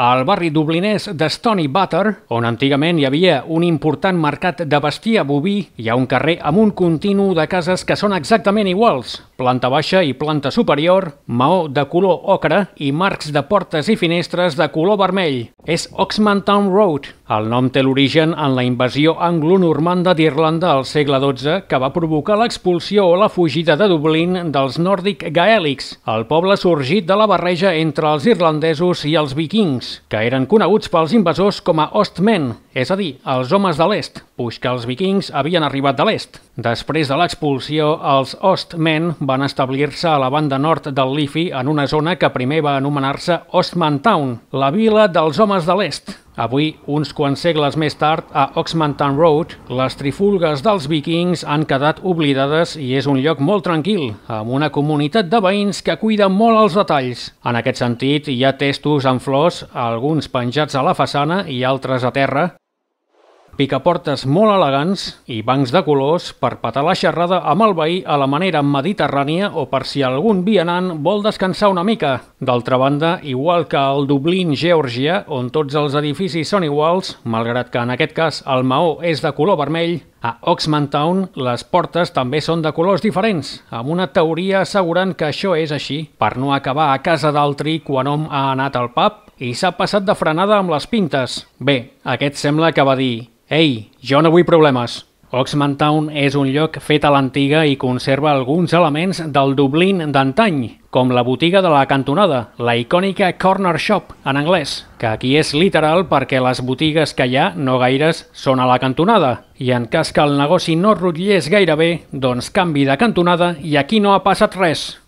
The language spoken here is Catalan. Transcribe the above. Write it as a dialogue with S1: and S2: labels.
S1: al barri dublinès de Stony Butter, on antigament hi havia un important mercat de bestiar boví, hi ha un carrer amb un continu de cases que són exactament iguals. Planta baixa i planta superior, maó de color ocre i marcs de portes i finestres de color vermell. És Oxmantown Road. El nom té l'origen en la invasió anglo-normanda d'Irlanda al segle XII, que va provocar l'expulsió o la fugida de Dublín dels nòrdic gaèlics, el poble sorgit de la barreja entre els irlandesos i els vikings, que eren coneguts pels invasors com a Ostmen, és a dir, els homes de l'est, puix que els vikings havien arribat de l'est. Després de l'expulsió, els Ostmen van establir-se a la banda nord del Liffey en una zona que primer va anomenar-se Ostmantown, la vila dels homes de l'est. Avui, uns quants segles més tard, a Oxmantown Road, les trifulgues dels vikings han quedat oblidades i és un lloc molt tranquil, amb una comunitat de veïns que cuida molt els detalls. En aquest sentit, hi ha testos amb flors, alguns penjats a la façana i altres a terra, picaportes molt elegants i bancs de colors per petar la xerrada amb el veí a la manera mediterrània o per si algun vianant vol descansar una mica. D'altra banda, igual que al Dublín georgià, on tots els edificis són iguals, malgrat que en aquest cas el maó és de color vermell, a Oxmantown les portes també són de colors diferents, amb una teoria assegurant que això és així, per no acabar a casa d'altri quan hom ha anat al pub i s'ha passat de frenada amb les pintes. Bé, aquest sembla que va dir: «Ei, jo no vull problemes». Oxmantown és un lloc fet a l'antiga i conserva alguns elements del Dublín d'antany, com la botiga de la cantonada, la icònica Corner Shop, en anglès, que aquí és literal perquè les botigues que hi ha, no gaires, són a la cantonada, i en cas que el negoci no rutllés gaire bé, doncs canvi de cantonada i aquí no ha passat res.